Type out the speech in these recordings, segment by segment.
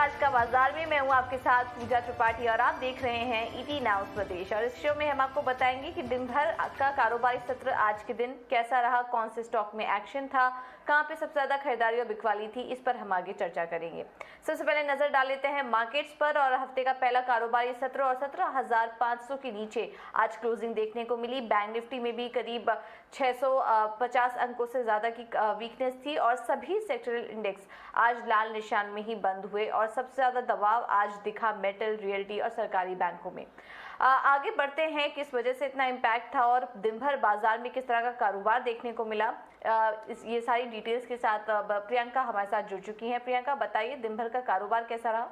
आज का बाजार में। मैं हूं आपके साथ पूजा त्रिपाठी और आप देख रहे हैं ईटी न्यूज प्रदेश। और इस शो में हम आपको बताएंगे कि दिन भर का कारोबारी सत्र आज के दिन कैसा रहा, कौन से स्टॉक में एक्शन था, कहां पे सबसे ज्यादा खरीदारी और बिकवाली थी, इस पर हम आगे चर्चा करेंगे। सबसे पहले नजर डाल लेते हैं मार्केट्स पर। और हफ्ते का पहला कारोबारी सत्र और 17,500 के नीचे आज क्लोजिंग देखने को मिली। बैंक निफ्टी में भी करीब 650 अंकों से ज्यादा की वीकनेस थी और सभी सेक्टरल इंडेक्स आज लाल निशान में ही बंद हुए और सबसे ज्यादा दबाव आज दिखा मेटल, रियल्टी और सरकारी बैंकों में। आगे बढ़ते हैं, किस वजह से इतना इम्पैक्ट था और दिन भर बाजार में किस तरह का कारोबार देखने को मिला। ये सारी डिटेल्स के साथ प्रियंका हमारे साथ जुड़ चुकी हैं। प्रियंका, बताइए दिन भर का कारोबार कैसा रहा?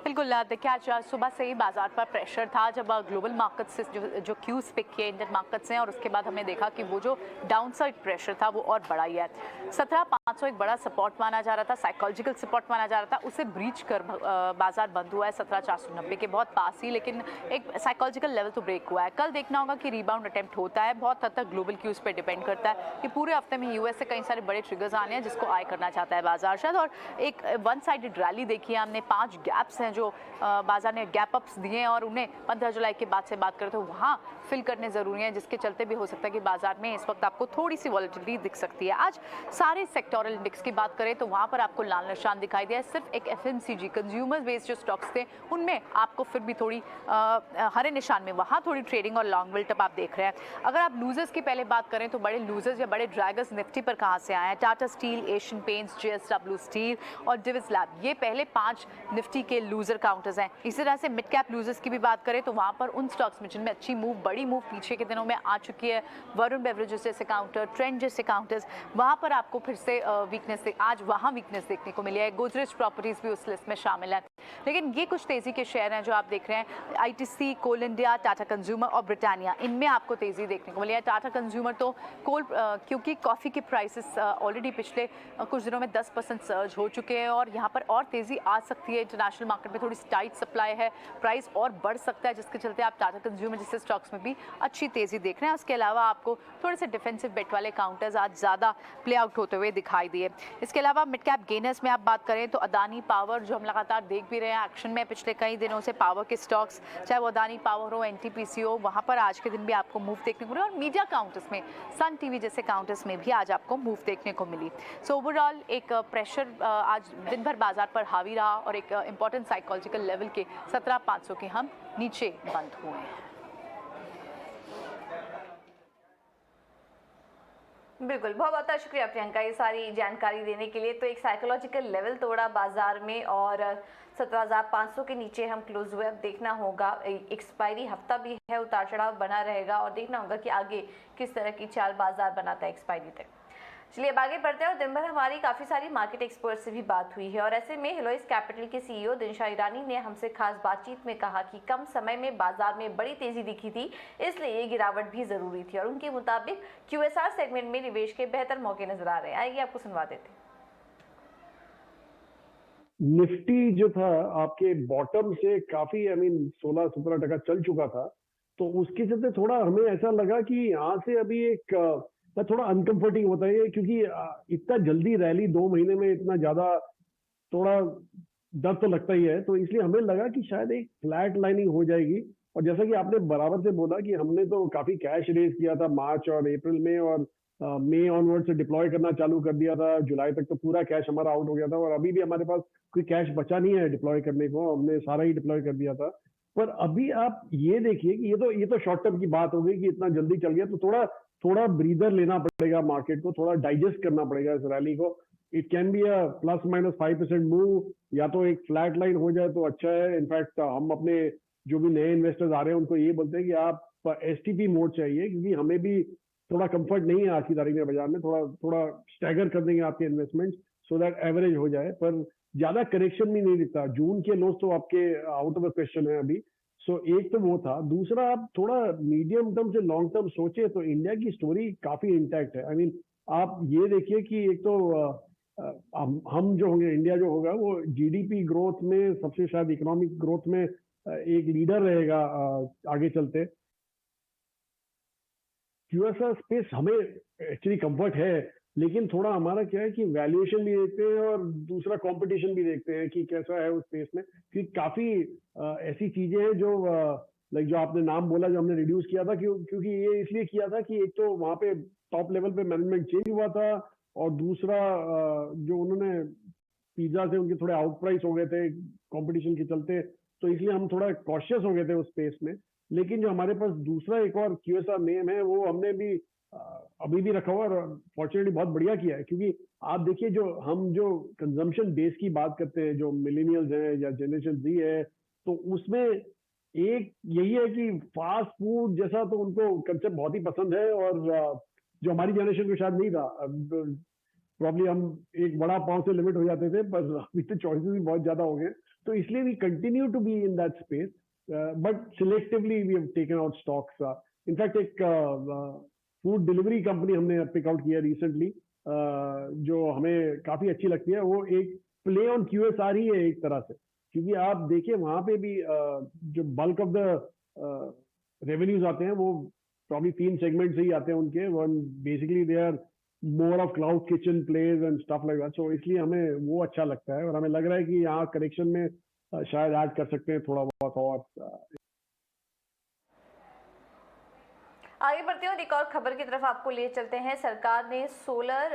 बिल्कुल, देखिए आज सुबह से ही बाजार पर प्रेशर था। जब ग्लोबल मार्केट से जो क्यूज पिक किए इंडियन मार्केट्स हैं और उसके बाद हमने देखा कि वो जो डाउनसाइड प्रेशर था वो और बढ़ा ही है। 17,500 एक बड़ा सपोर्ट माना जा रहा था, साइकोलॉजिकल सपोर्ट माना जा रहा था, उसे ब्रीच कर बाजार बंद हुआ है 17,490 के बहुत पास ही, लेकिन एक साइकोलॉजिकल लेवल तो ब्रेक हुआ है। कल देखना होगा कि रिबाउंड अटेम्प्ट होता है, बहुत हद तक ग्लोबल क्यूज पर डिपेंड करता है कि पूरे हफ्ते में यूएस से कई सारे बड़े ट्रिगर्स आने हैं जिसको आय करना चाहता है बाजार शायद। और एक वन साइडेड रैली देखी है हमने, 5 गैप्स हैं जो बाजार ने गैप अप्स दिए हैं और उन्हें 15 जुलाई के बाद से बात करें तो वहाँ फिल करने ज़रूरी हैं, जिसके चलते भी हो सकता है कि बाजार में इस वक्त आपको थोड़ी सी वॉलेटिलिटी दिख सकती है। आज सारे सेक्टोरल इंडेक्स की बात करें तो वहाँ पर आपको लाल निशान दिखाई दिया है। सिर्फ एक एफएमसीजी कंज्यूमर बेस्ड जो स्टॉक्स थे उनमें आपको फिर भी थोड़ी हरे निशान में वहाँ थोड़ी ट्रेडिंग और लॉन्ग बिल्टअप आप देख रहे हैं। अगर आप लूजर्स की पहले बात करें तो बड़े लूजर्स या बड़े ड्रैगर्स निफ्टी पर कहाँ से आए हैं? Tata steel, Asian paints, JSW steel और डिविस लैब, ये पहले 5 निफ्टी के लूजर काउंटर्स हैं। इसी तरह से मिड कैप लूजर्स की भी बात करें तो वहाँ पर उन स्टॉक्स में जिनमें अच्छी मूव, बड़ी मूव पीछे के दिनों में आ चुकी है, वरुण बेवरेजेस जैसे काउंटर, ट्रेंड जैसे काउंटर्स, वहाँ पर आपको फिर से वीकनेस, आज वहाँ वीकनेस देखने को मिली है। गोदरेज प्रॉपर्टीज भी उस लिस्ट में शामिल है। लेकिन ये कुछ तेजी के शेयर हैं जो आप देख रहे हैं, आईटीसी, कोल इंडिया, टाटा कंज्यूमर और ब्रिटानिया, इनमें आपको तेजी देखने को मिली है। टाटा कंज्यूमर तो कोल, क्योंकि कॉफ़ी के प्राइसेस ऑलरेडी पिछले कुछ दिनों में 10% सर्ज हो चुके हैं और यहाँ पर और तेज़ी आ सकती है। इंटरनेशनल मार्केट में थोड़ी टाइट सप्लाई है, प्राइस और बढ़ सकता है, जिसके चलते आप टाटा कंज्यूमर जैसे स्टॉक्स में भी अच्छी तेज़ी देख रहे हैं। उसके अलावा आपको थोड़े से डिफेंसिव बेट वाले काउंटर्स आज ज़्यादा प्ले आउट होते हुए दिखाई दिए। इसके अलावा मिड कैप गेनर्स में आप बात करें तो अदानी पावर, जो हम लगातार देख भी रहे हैं एक्शन में पिछले कई दिनों से, पावर के स्टॉक्स, चाहे वो अदानी पावर हो, एनटीपीसी हो, वहाँ पर आज के दिन भी आपको मूव देखने को मिली। और मीडिया काउंटर्स में, सन टीवी जैसे काउंटर्स में भी आज आपको मूव देखने को मिली। सो ओवरऑल एक प्रेशर आज दिन भर बाजार पर हावी रहा और एक इंपॉर्टेंट साइकोलॉजिकल लेवल के 17,500 के हम नीचे बंद हुए हैं। बिल्कुल, बहुत बहुत शुक्रिया प्रियंका ये सारी जानकारी देने के लिए। तो एक साइकोलॉजिकल लेवल तोड़ा बाजार में और 17,500 के नीचे हम क्लोज हुए। अब देखना होगा, एक्सपायरी हफ्ता भी है, उतार चढ़ाव बना रहेगा और देखना होगा कि आगे किस तरह की चाल बाजार बनाता है एक्सपायरी तक। चलिए अब आगे बढ़ते हैं। और दिन भर हमारी काफ़ी सारी मार्केट एक्सपर्ट से भी बात हुई है और ऐसे में हिलोइस कैपिटल के सीईओ दिनशा ईरानी ने हमसे खास बातचीत में कहा कि कम समय में बाजार में बड़ी तेजी दिखी थी, इसलिए ये गिरावट भी जरूरी थी और उनके मुताबिक क्यूएसआर सेगमेंट में निवेश के बेहतर मौके नजर आ रहे हैं। आइए आपको सुनवा देते हैं। निफ्टी जो था आपके बॉटम से काफी 16-17% चल चुका था, तो उसके चलते थोड़ा हमें ऐसा लगा कि यहाँ से अभी एक थोड़ा अनकंफर्टिंग होता है, क्योंकि इतना जल्दी रैली 2 महीने में इतना ज्यादा थोड़ा डर तो लगता ही है। तो इसलिए हमें लगा कि शायद एक फ्लैट लाइनिंग हो जाएगी। और जैसा कि आपने बराबर से बोला कि हमने तो काफी कैश रेज किया था मार्च और अप्रैल में, और मई ऑनवर्ड से डिप्लॉय करना चालू कर दिया था। जुलाई तक तो पूरा कैश हमारा आउट हो गया था और अभी भी हमारे पास कोई कैश बचा नहीं है डिप्लॉय करने को, हमने सारा ही डिप्लॉय कर दिया था। पर अभी आप ये देखिए कि ये तो शॉर्ट टर्म की बात हो गई कि इतना जल्दी चल गया, तो थोड़ा ब्रीदर लेना पड़ेगा मार्केट को, थोड़ा डाइजेस्ट करना पड़ेगा इस रैली को। It can be a ±5% move, या तो एक फ्लैट लाइन हो जाए तो अच्छा है। इनफैक्ट हम अपने जो भी नए इन्वेस्टर्स आ रहे हैं उनको ये बोलते हैं कि आप एसटीपी मोड चाहिए, क्योंकि हमें भी थोड़ा कंफर्ट नहीं है आज की तारीख में बाजार में। थोड़ा स्टैगर कर देंगे आपके इन्वेस्टमेंट सो दैट एवरेज हो जाए, पर ज्यादा करेक्शन भी नहीं दिखता। जून के लोस तो आपके आउट ऑफ द क्वेश्चन है अभी। सो एक तो वो था। दूसरा, आप थोड़ा मीडियम टर्म से लॉन्ग टर्म सोचे तो इंडिया की स्टोरी काफी इंटैक्ट है। आप ये देखिए कि एक तो हम जो होंगे, इंडिया जो होगा वो जीडीपी ग्रोथ में सबसे, शायद इकोनॉमिक ग्रोथ में एक लीडर रहेगा आगे चलते। क्यूएसआर स्पेस हमें एक्चुअली कंफर्ट है, लेकिन थोड़ा हमारा क्या है कि वैल्यूएशन भी देखते हैं और दूसरा कंपटीशन भी देखते हैं कि कैसा है उस स्पेस में, कि काफी ऐसी चीजें हैं जो लाइक जो आपने नाम बोला जो हमने रिड्यूस किया था, क्योंकि ये इसलिए किया था कि एक तो वहां पे टॉप लेवल पे मैनेजमेंट चेंज हुआ था, और दूसरा जो उन्होंने पिज्जा से उनके थोड़े आउट प्राइस हो गए थे कंपटीशन के चलते, तो इसलिए हम थोड़ा कॉशियस हो गए थे उस स्पेस में। लेकिन जो हमारे पास दूसरा एक और QSR नेम है वो हमने भी अभी भी रखा हुआ, और फॉर्चुनेटली बहुत बढ़िया किया है, क्योंकि आप देखिए जो कंजम्पशन बेस की बात करते हैं, जो मिलेनियल्स हैं या जनरेशन Z है, तो उसमें एक यही है कि फास्ट फूड जैसा तो उनको कंसेप्ट बहुत ही पसंद है, और जो हमारी जनरेशन को शायद नहीं था। प्रॉब्ली हम एक बड़ा पाव से लिमिट हो जाते थे, पर अभी तो चॉइसेस भी बहुत ज्यादा हो गए, तो इसलिए we continue to be in that space, but selectively we have taken out stocks. In fact एक फूड डिलीवरी कंपनी हमने पिक आउट किया रिसेंटली, जो हमें काफी अच्छी लगती है। वो एक प्ले ऑन QSR ही है एक तरह से, क्योंकि आप देखिए वहां पे भी जो बल्क ऑफ द रेवेन्यूज आते हैं वो प्रॉब्ली 3 सेगमेंट से ही आते हैं उनके। One basically they are more of cloud kitchen place and stuff like that, so इसलिए हमें वो अच्छा लगता है, और हमें लग रहा है कि यहाँ करेक्शन में शायद ऐड कर सकते हैं थोड़ा बहुत और। आगे बढ़ते हैं और एक और खबर की तरफ आपको ले चलते हैं। सरकार ने सोलर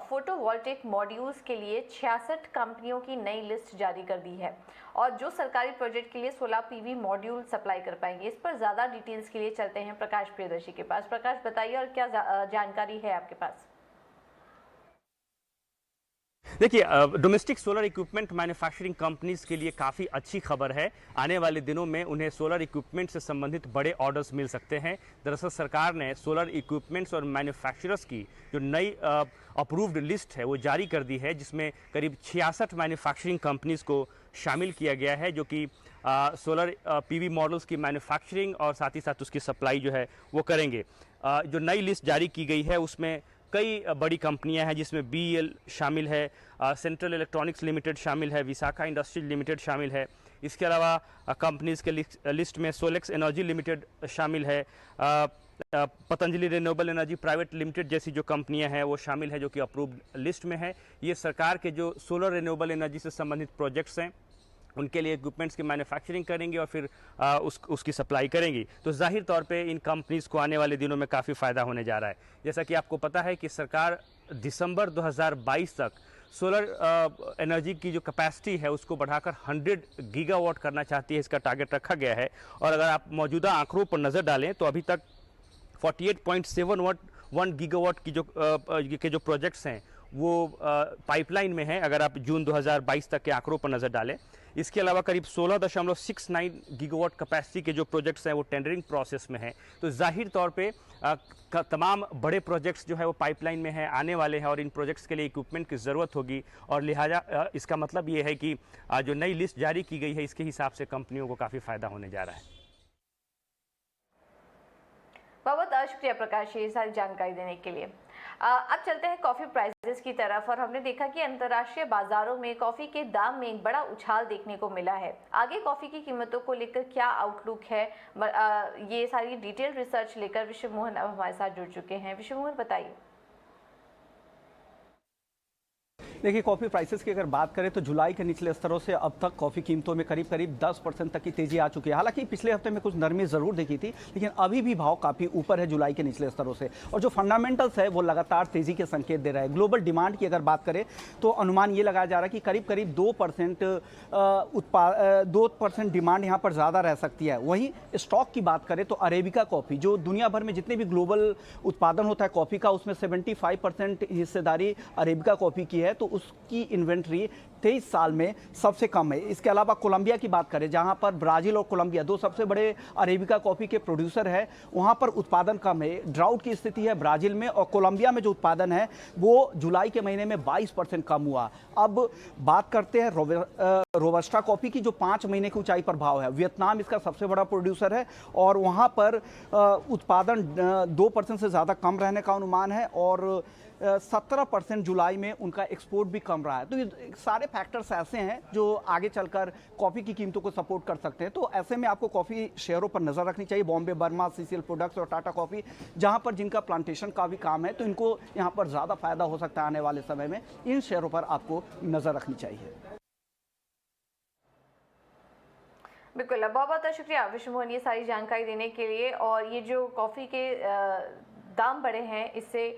फोटोवोल्टिक मॉड्यूल्स के लिए 66 कंपनियों की नई लिस्ट जारी कर दी है, और जो सरकारी प्रोजेक्ट के लिए सोलर PV मॉड्यूल सप्लाई कर पाएंगे। इस पर ज़्यादा डिटेल्स के लिए चलते हैं प्रकाश प्रियदर्शी के पास। प्रकाश, बताइए और क्या जानकारी है आपके पास? देखिए, domestic solar equipment manufacturing companies के लिए काफ़ी अच्छी खबर है। आने वाले दिनों में उन्हें सोलर इक्विपमेंट से संबंधित बड़े ऑर्डर्स मिल सकते हैं। दरअसल सरकार ने सोलर इक्विपमेंट्स और मैन्युफैक्चरर्स की जो नई अप्रूव्ड लिस्ट है वो जारी कर दी है, जिसमें करीब 66 मैन्युफैक्चरिंग कंपनीज को शामिल किया गया है, जो कि सोलर PV मॉडल्स की मैन्युफैक्चरिंग और साथ ही साथ उसकी सप्लाई जो है वो करेंगे। जो नई लिस्ट जारी की गई है उसमें कई बड़ी कंपनियां हैं, जिसमें BEL शामिल है, सेंट्रल इलेक्ट्रॉनिक्स लिमिटेड शामिल है, विशाखा इंडस्ट्रीज लिमिटेड शामिल है। इसके अलावा कंपनीज के लिस्ट में सोलेक्स एनर्जी लिमिटेड शामिल है, Patanjali renewable energy private limited जैसी जो कंपनियां हैं वो शामिल है, जो कि अप्रूव्ड लिस्ट में है। ये सरकार के जो सोलर रिन्यूएबल एनर्जी से संबंधित प्रोजेक्ट्स हैं उनके लिए इक्विपमेंट्स की मैन्युफैक्चरिंग करेंगे और फिर उसकी सप्लाई करेंगी। तो जाहिर तौर पे इन कंपनीज को आने वाले दिनों में काफ़ी फ़ायदा होने जा रहा है। जैसा कि आपको पता है कि सरकार दिसंबर 2022 तक सोलर एनर्जी की जो कैपेसिटी है उसको बढ़ाकर 100 गीगावाट करना चाहती है, इसका टारगेट रखा गया है। और अगर आप मौजूदा आंकड़ों पर नज़र डालें तो अभी तक 48.71 गीगावाट की जो प्रोजेक्ट्स हैं वो पाइपलाइन में है, अगर आप जून 2022 तक के आंकड़ों पर नज़र डालें। इसके अलावा करीब 16.69 गीगावाट कैपेसिटी के जो प्रोजेक्ट्स हैं वो टेंडरिंग प्रोसेस में हैं। तो जाहिर तौर पे तमाम बड़े प्रोजेक्ट्स जो है वो पाइपलाइन में है, आने वाले हैं, और इन प्रोजेक्ट्स के लिए इक्विपमेंट की ज़रूरत होगी। और लिहाजा इसका मतलब ये है कि जो नई लिस्ट जारी की गई है इसके हिसाब से कंपनियों को काफ़ी फ़ायदा होने जा रहा है। बहुत शुक्रिया प्रकाश ये सारी जानकारी देने के लिए। अब चलते हैं कॉफ़ी प्राइसेस की तरफ, और हमने देखा कि अंतर्राष्ट्रीय बाजारों में कॉफ़ी के दाम में एक बड़ा उछाल देखने को मिला है। आगे कॉफ़ी की कीमतों को लेकर क्या आउटलुक है, ये सारी डिटेल रिसर्च लेकर विश्व मोहन अब हमारे साथ जुड़ चुके हैं। विश्व मोहन, बताइए। देखिए, कॉफ़ी प्राइसेस की अगर बात करें तो जुलाई के निचले स्तरों से अब तक कॉफ़ी कीमतों में करीब 10% तक की तेज़ी आ चुकी है। हालांकि पिछले हफ्ते में कुछ नरमी ज़रूर दिखी थी, लेकिन अभी भी भाव काफ़ी ऊपर है जुलाई के निचले स्तरों से, और जो फंडामेंटल्स है वो लगातार तेज़ी के संकेत दे रहा है। ग्लोबल डिमांड की अगर बात करें तो अनुमान ये लगाया जा रहा है कि करीब 2% डिमांड यहाँ पर ज़्यादा रह सकती है। वहीं स्टॉक की बात करें तो अरेबिका कॉफ़ी, जो दुनिया भर में जितने भी ग्लोबल उत्पादन होता है कॉफ़ी का, उसमें 75% हिस्सेदारी अरेबिका कॉफ़ी की है, तो उसकी इन्वेंट्री 23 साल में सबसे कम है। इसके अलावा कोलंबिया की बात करें, जहां पर ब्राजील और कोलंबिया दो सबसे बड़े अरेबिका कॉफ़ी के प्रोड्यूसर है, वहां पर उत्पादन कम है। ड्राउट की स्थिति है ब्राजील में, और कोलंबिया में जो उत्पादन है वो जुलाई के महीने में 22% कम हुआ। अब बात करते हैं रोबस्टा कॉफ़ी की, जो 5 महीने की ऊंचाई पर भाव है। वियतनाम इसका सबसे बड़ा प्रोड्यूसर है, और वहां पर उत्पादन 2% से ज़्यादा कम रहने का अनुमान है, और 17% जुलाई में उनका एक्सपोर्ट भी कम रहा है। तो ये सारे फैक्टर्स ऐसे हैं जो आगे चलकर कॉफ़ी की कीमतों को सपोर्ट कर सकते हैं। तो ऐसे में आपको कॉफ़ी शेयरों पर नज़र रखनी चाहिए, बॉम्बे बर्मा, सीसीएल प्रोडक्ट्स और टाटा कॉफ़ी, जहां पर जिनका प्लांटेशन का भी काम है, तो इनको यहां पर ज़्यादा फायदा हो सकता है आने वाले समय में। इन शेयरों पर आपको नज़र रखनी चाहिए। बिल्कुल, बहुत बहुत शुक्रिया विष्णु मोहन ये सारी जानकारी देने के लिए। और ये जो कॉफ़ी के दाम बढ़े हैं, इससे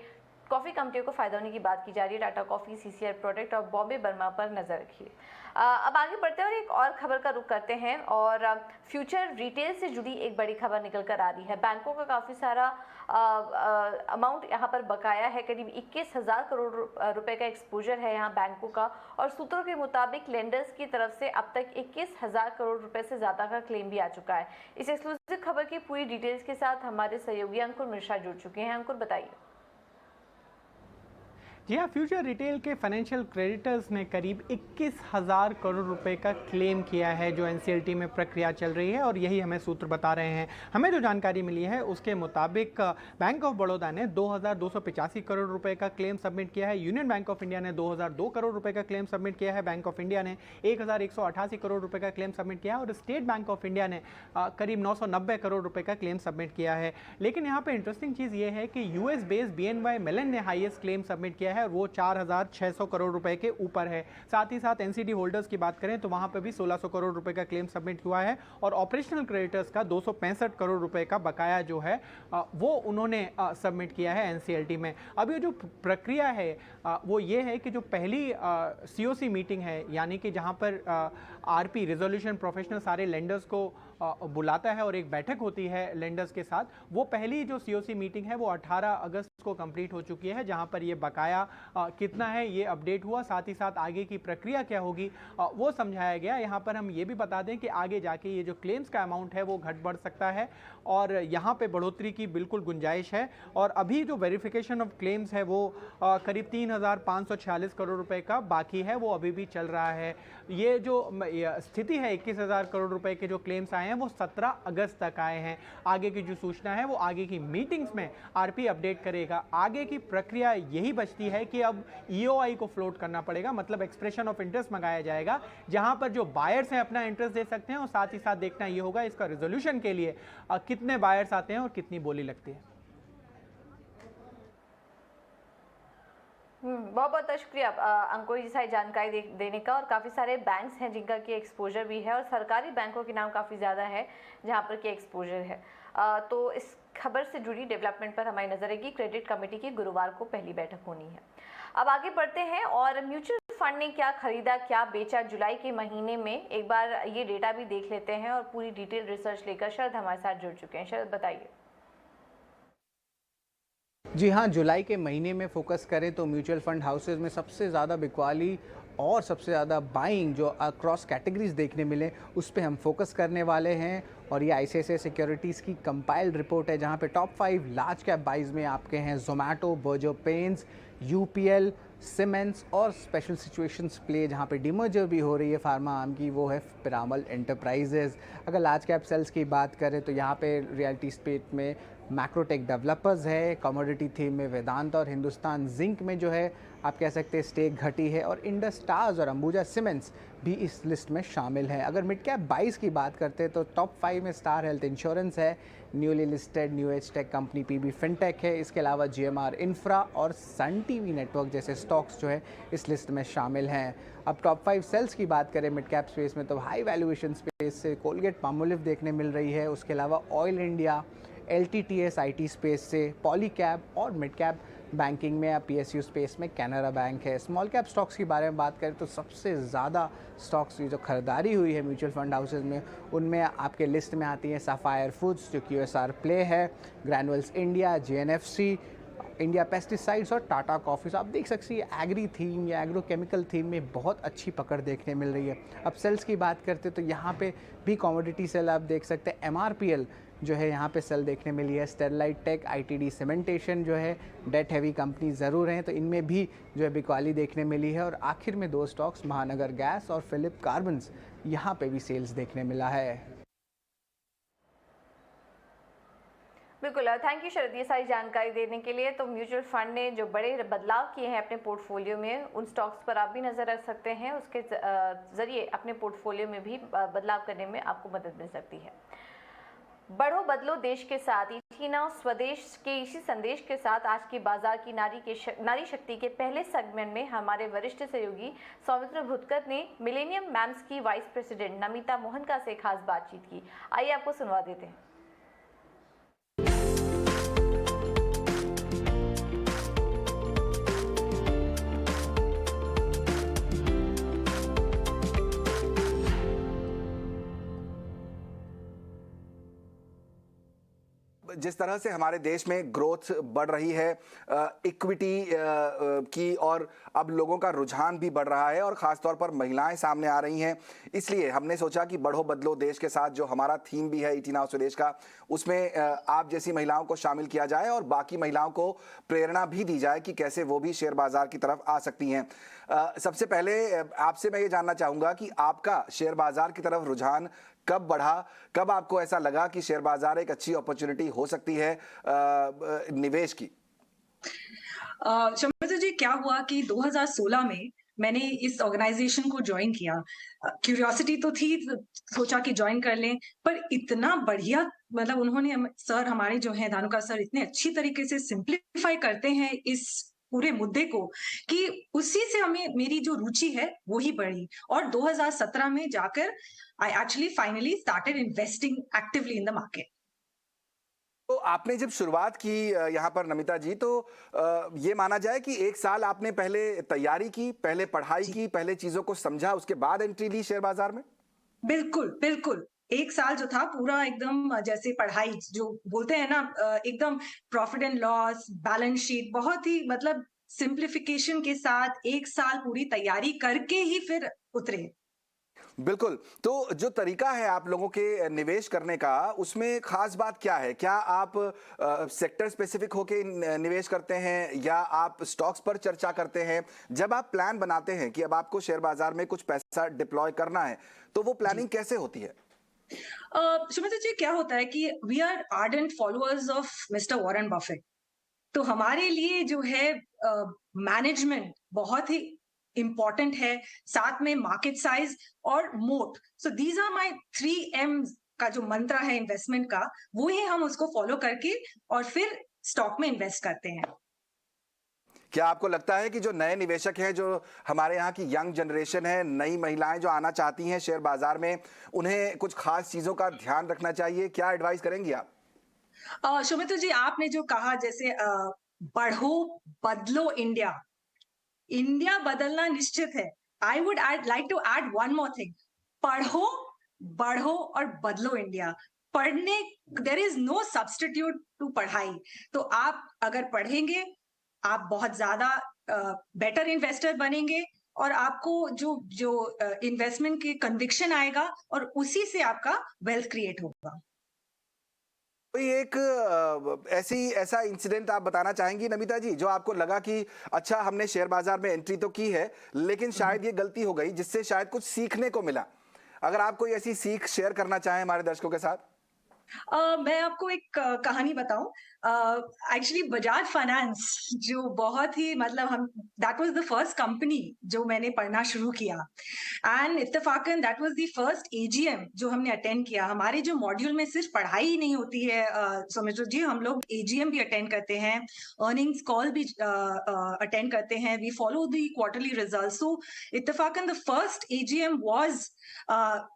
कॉफ़ी कंपनियों को फायदा होने की बात की जा रही है। टाटा कॉफ़ी, सीसीएल प्रोडक्ट और बॉम्बे बर्मा पर नज़र रखिए। अब आगे बढ़ते हैं और एक और खबर का रुख करते हैं। और फ्यूचर रिटेल से जुड़ी एक बड़ी खबर निकल कर आ रही है। बैंकों का काफ़ी सारा अमाउंट यहाँ पर बकाया है, करीब 21,000 करोड़ रुपए का एक्सपोजर है यहाँ बैंकों का। और सूत्रों के मुताबिक लेंडर्स की तरफ से अब तक 21,000 करोड़ रुपए से ज़्यादा का क्लेम भी आ चुका है। इस एक्सक्लूसिव खबर की पूरी डिटेल्स के साथ हमारे सहयोगी अंकुर मिश्रा जुड़ चुके हैं। अंकुर, बताइए। जी हाँ, फ्यूचर रिटेल के फाइनेंशियल क्रेडिटर्स ने करीब 21,000 करोड़ रुपए का क्लेम किया है, जो एनसीएलटी में प्रक्रिया चल रही है। और यही हमें सूत्र बता रहे हैं। हमें जो जानकारी मिली है उसके मुताबिक बैंक ऑफ बड़ौदा ने 2,285 करोड़ रुपए का क्लेम सबमिट किया है, यूनियन बैंक ऑफ इंडिया ने 2,002 करोड़ रुपए का क्लेम सबमिट किया है, बैंक ऑफ इंडिया ने 1,188 करोड़ रुपए का क्लेम सबमिट किया है और स्टेट बैंक ऑफ इंडिया ने करीब 990 करोड़ रुपए का क्लेम सबमिट किया है। लेकिन यहाँ पे इंटरेस्टिंग चीज़ ये है कि यूएस बेस्ड BNY Mellon ने हाईएस्ट क्लेम सबमिट किया है और वो 4,600 करोड़ रुपए के ऊपर है। साथ ही साथ एनसीडी होल्डर्स की बात करें तो वहां पे भी 1,600 करोड़ रुपए का क्लेम सबमिट हुआ है और ऑपरेशनल क्रेडिटर्स का 265 करोड़ रुपए का बकाया जो है वो उन्होंने सबमिट किया है एनसीएलटी में। अब ये जो प्रक्रिया है वो ये है कि जो पहली सीओसी मीटिंग है, यानी कि जहां पर आरपी रिजोल्यूशन प्रोफेशनल सारे लेंडर्स को बुलाता है और एक बैठक होती है लेंडर्स के साथ, वो पहली जो सीओसी मीटिंग है वो 18 अगस्त को कंप्लीट हो चुकी है, जहां पर ये बकाया कितना है ये अपडेट हुआ। साथ ही साथ आगे की प्रक्रिया क्या होगी वो समझाया गया। यहाँ पर हम ये भी बता दें कि आगे जाके ये जो क्लेम्स का अमाउंट है वो घट बढ़ सकता है और यहाँ पे बढ़ोतरी की बिल्कुल गुंजाइश है। और अभी जो वेरिफिकेशन ऑफ क्लेम्स है वो करीब 3,546 करोड़ रुपए का बाकी है, वो अभी भी चल रहा है। ये जो स्थिति है 21,000 करोड़ रुपए के जो क्लेम्स आए हैं वो 17 अगस्त तक आए हैं। आगे की जो सूचना है वो आगे की मीटिंग्स में आरपी अपडेट करेगा। आगे की प्रक्रिया यही बचती है कि अब ईओआई को फ्लोट करना पड़ेगा, मतलब एक्सप्रेशन ऑफ इंटरेस्ट मंगाया जाएगा, जहां पर जो बायर्स हैं अपना इंटरेस्ट दे सकते हैं और साथ ही साथ देखना ये होगा इसका रिजोल्यूशन के लिए कितने बायर्स आते हैं और कितनी बोली लगती है। बहुत बहुत शुक्रिया अंकुर जी सारी जानकारी देने का। और काफ़ी सारे बैंक्स हैं जिनका की एक्सपोजर भी है और सरकारी बैंकों के नाम काफ़ी ज़्यादा है जहां पर की एक्सपोजर है। तो इस खबर से जुड़ी डेवलपमेंट पर हमारी नजर रहेगी। क्रेडिट कमेटी की गुरुवार को पहली बैठक होनी है। अब आगे बढ़ते हैं और म्यूचुअल फंड ने क्या खरीदा क्या बेचा जुलाई के महीने में, एक बार ये डेटा भी देख लेते हैं। और पूरी डिटेल रिसर्च लेकर शरद हमारे साथ जुड़ चुके हैं। शरद, बताइए। जी हाँ, जुलाई के महीने में फोकस करें तो म्यूचुअल फंड हाउसेज में सबसे ज़्यादा बिकवाली और सबसे ज़्यादा बाइंग जो अक्रॉस कैटेगरीज देखने मिले उस पे हम फोकस करने वाले हैं। और ये आईसीआईसीआई सिक्योरिटीज़ की कंपाइल्ड रिपोर्ट है, जहाँ पे टॉप 5 लार्ज कैप बाइज में आपके हैं Zomato, Berger paints, UPL, siemens और स्पेशल सिचुएशंस प्ले जहाँ पे डिमर्जर भी हो रही है फार्मा आर्म की, वो है पिरामल एंटरप्राइजेज। अगर लार्ज कैप सेल्स की बात करें तो यहाँ पे रियलिटी स्पेस में मैक्रोटेक डेवलपर्स है, कमोडिटी थीम में वेदांत और हिंदुस्तान जिंक में जो है आप कह सकते हैं स्टेक घटी है और इंडस स्टार्स और अंबुजा सीमेंट्स भी इस लिस्ट में शामिल हैं। अगर मिड कैप बाइज की बात करते हैं तो टॉप 5 में स्टार हेल्थ इंश्योरेंस है, newly listed new age tech company PB fintech है, इसके अलावा जीएमआर इंफ्रा और सन टीवी नेटवर्क जैसे स्टॉक्स जो है इस लिस्ट में शामिल हैं। अब टॉप 5 सेल्स की बात करें मिड कैप स्पेस में तो हाई वैल्यूएशन स्पेस से कोलगेट पामोलिव देखने मिल रही है, उसके अलावा oil India, LTTS IT space से पॉलीकैब और मिड कैप बैंकिंग में या PSU स्पेस में कैनरा बैंक है। स्मॉल कैप स्टॉक्स के बारे में बात करें तो सबसे ज़्यादा स्टॉक्स की जो खरीदारी हुई है म्यूचुअल फंड हाउसेज में उनमें आपके लिस्ट में आती हैं सफायर फूड्स जो QSR प्ले है, granules India, JNFC, India pesticides और टाटा कॉफ़ी। आप देख सकते हैं एग्री थीम या एग्रो केमिकल थीम में बहुत अच्छी पकड़ देखने मिल रही है। अब सेल्स की बात करते तो यहाँ पे भी कमोडिटी सेल आप देख सकते हैं, MRPL जो है यहाँ पे सेल देखने मिली है, स्टेरलाइट टेक, ITD सीमेंटेशन जो है डेट हैवी कंपनी ज़रूर हैं तो इनमें भी जो है बिकवाली देखने मिली है। और आखिर में 2 स्टॉक्स महानगर गैस और फिलिप कार्बन्स यहाँ पे भी सेल्स देखने मिला है। बिल्कुल, थैंक यू शरद ये सारी जानकारी देने के लिए। तो म्यूचुअल फंड ने जो बड़े बदलाव किए हैं अपने पोर्टफोलियो में, उन स्टॉक्स पर आप भी नज़र रख सकते हैं, उसके ज़रिए अपने पोर्टफोलियो में भी बदलाव करने में आपको मदद मिल सकती है। बढ़ो बदलो देश के साथ, इटी नाउ स्वदेश के इसी संदेश के साथ आज की बाजार की नारी शक्ति के पहले सेगमेंट में हमारे वरिष्ठ सहयोगी सौमित्र भुतकर ने मिलेनियम मैम्स की वाइस प्रेसिडेंट नमिता मोहनका से खास बातचीत की। आइए आपको सुनवा देते हैं। जिस तरह से हमारे देश में ग्रोथ बढ़ रही है, इक्विटी की, और अब लोगों का रुझान भी बढ़ रहा है और ख़ासतौर पर महिलाएं सामने आ रही हैं, इसलिए हमने सोचा कि बढ़ो बदलो देश के साथ, जो हमारा थीम भी है इटी नाउ स्वदेश का, उसमें आप जैसी महिलाओं को शामिल किया जाए और बाकी महिलाओं को प्रेरणा भी दी जाए कि कैसे वो भी शेयर बाजार की तरफ आ सकती हैं। सबसे पहले आपसे मैं ये जानना चाहूँगा कि आपका शेयर बाजार की तरफ रुझान कब बढ़ा, कब आपको ऐसा लगा कि शेयर बाजार एक अच्छी अपॉर्चुनिटी हो सकती है निवेश की? शमिता जी, क्या हुआ कि 2016 में मैंने इस ऑर्गेनाइजेशन को ज्वाइन किया। क्यूरियोसिटी तो थी, सोचा कि ज्वाइन कर लें, पर इतना बढ़िया, मतलब उन्होंने सर हमारे जो हैं धानुका सर इतने अच्छी तरीके से सिंप्लीफाई करते हैं इस पूरे मुद्दे को, कि उसी से हमें मेरी जो रुचि है वो ही बढ़ी। और 2017 में जाकर I actually finally started investing actively in the market. तो आपने जब शुरुआत की यहाँ पर नमिता जी, तो ये माना जाए कि एक साल आपने पहले तैयारी की, पहले पढ़ाई की, पहले चीजों को समझा, उसके बाद एंट्री ली शेयर बाजार में? बिल्कुल बिल्कुल, एक साल जो था पूरा एकदम जैसे पढ़ाई जो बोलते हैं ना, एकदम profit and loss, balance sheet, बहुत ही मतलब सिंप्लीफिकेशन के साथ एक साल पूरी तैयारी करके ही फिर उतरे। बिल्कुल। तो जो तरीका है आप लोगों के निवेश करने का, उसमें खास बात क्या है? क्या आप सेक्टर स्पेसिफिक होके निवेश करते हैं या आप स्टॉक्स पर चर्चा करते हैं? जब आप प्लान बनाते हैं कि अब आपको शेयर बाजार में कुछ पैसा डिप्लॉय करना है, तो वो प्लानिंग कैसे होती है? सुमित जी, क्या होता है कि we are ardent followers of mister Warren Buffett. तो हमारे लिए जो है मैनेजमेंट बहुत ही इंपॉर्टेंट है, साथ में मार्केट साइज और मोट। So these are my 3 M's का जो मंत्र है इन्वेस्टमेंट का, वो ही हम उसको फॉलो करके और फिर स्टॉक में इन्वेस्ट करते हैं। क्या आपको लगता है कि जो नए निवेशक हैं, जो हमारे यहाँ की यंग जनरेशन है, नई महिलाएं जो आना चाहती हैं शेयर बाजार में, उन्हें कुछ खास चीजों का ध्यान रखना चाहिए? क्या एडवाइस करेंगी आप? सुमित जी, आपने जो कहा जैसे बढ़ो बदलो इंडिया, इंडिया बदलना निश्चित है। I would like to add one more thing, पढ़ो, बढ़ो और बदलो इंडिया। पढ़ने, there is no substitute to पढ़ाई। तो आप अगर पढ़ेंगे, आप बहुत ज्यादा बेटर इन्वेस्टर बनेंगे और आपको जो जो इन्वेस्टमेंट की कन्विक्शन आएगा और उसी से आपका वेल्थ क्रिएट होगा। कोई एक ऐसा इंसिडेंट आप बताना चाहेंगी नमिता जी, जो आपको लगा कि अच्छा हमने शेयर बाजार में एंट्री तो की है, लेकिन शायद ये गलती हो गई जिससे शायद कुछ सीखने को मिला? अगर आप कोई ऐसी सीख शेयर करना चाहें हमारे दर्शकों के साथ। मैं आपको एक कहानी बताऊं। एक्चुअली बजाज फाइनेंस जो बहुत ही मतलब हम that was the first company जो मैंने पढ़ना शुरू किया, एंड इत्तेफाकन that was the first AGM जो हमने अटेंड किया। हमारे जो मॉड्यूल में सिर्फ पढ़ाई ही नहीं होती है समझो जी, हम लोग एजीएम भी अटेंड करते हैं, अर्निंग्स कॉल भी अटेंड करते हैं, we follow the quarterly result. So इत्तेफाकन the first AGM was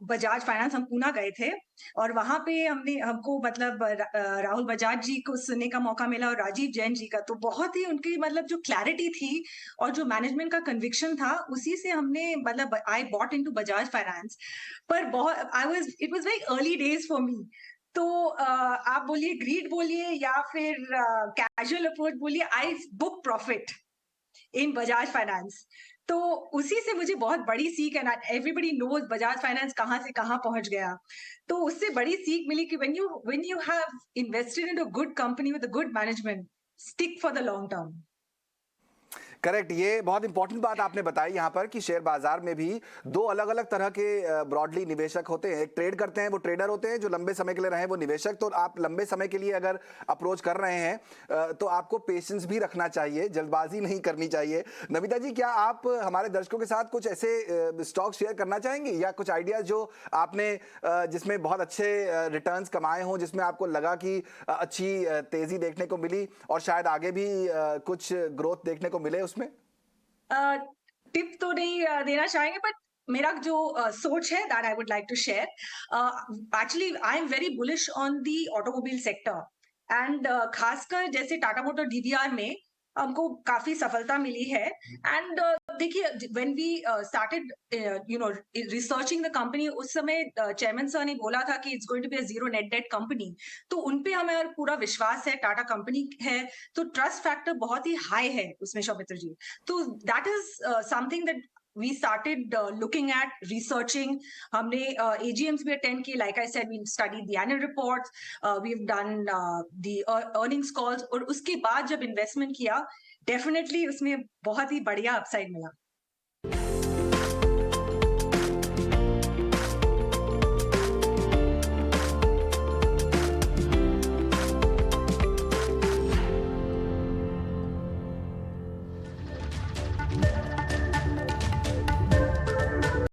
Bajaj finance. हम पूना गए थे और वहां पे हमको मतलब राहुल बजाज जी को सुनने का मौका मिला और राजीव जैन जी का। तो बहुत ही उनकी मतलब जो क्लैरिटी थी और जो मैनेजमेंट का कन्विक्शन था, उसी से हमने मतलब I bought into Bajaj finance. पर बहुत it was very early days for me. तो आप बोलिए ग्रीड बोलिए या फिर कैजुअल अप्रोच बोलिए, I book profit in Bajaj finance. तो उसी से मुझे बहुत बड़ी सीख, and everybody knows Bajaj finance कहाँ से कहाँ पहुंच गया। तो उससे बड़ी सीख मिली कि when you have invested in a good company with a good management, stick for the long term. Correct, ये बहुत इंपॉर्टेंट बात आपने बताई यहाँ पर कि शेयर बाजार में भी दो अलग अलग तरह के ब्रॉडली निवेशक होते हैं। एक ट्रेड करते हैं, वो ट्रेडर होते हैं, जो लंबे समय के लिए रहे वो निवेशक। तो आप लंबे समय के लिए अगर अप्रोच कर रहे हैं तो आपको पेशेंस भी रखना चाहिए, जल्दबाजी नहीं करनी चाहिए। नमिता जी, क्या आप हमारे दर्शकों के साथ कुछ ऐसे स्टॉक शेयर करना चाहेंगे या कुछ आइडियाज जो आपने जिसमें बहुत अच्छे रिटर्न्स कमाए हों, जिसमें आपको लगा कि अच्छी तेजी देखने को मिली और शायद आगे भी कुछ ग्रोथ देखने को मिले उसमें? टिप तो नहीं देना चाहेंगे, बट मेरा जो सोच है that I would like to share. Actually I am very bullish on the automobile sector and खासकर जैसे टाटा मोटर डीबीआर में हमको काफी सफलता मिली है। एंड देखिए, when we started researching the company, उस समय चेयरमैन सर ने बोला था कि it's going to be a zero net debt company. तो उनपे हमें पूरा विश्वास है, टाटा कंपनी है तो ट्रस्ट फैक्टर बहुत ही हाई है उसमें, शौमित्र जी। तो that is something that we started looking at researching. हमने AGMs भी attend किए, like I said, we studied the annual reports, we've done the earnings calls, और उसके बाद जब investment किया, definitely उसमें बहुत ही बढ़िया upside मिला।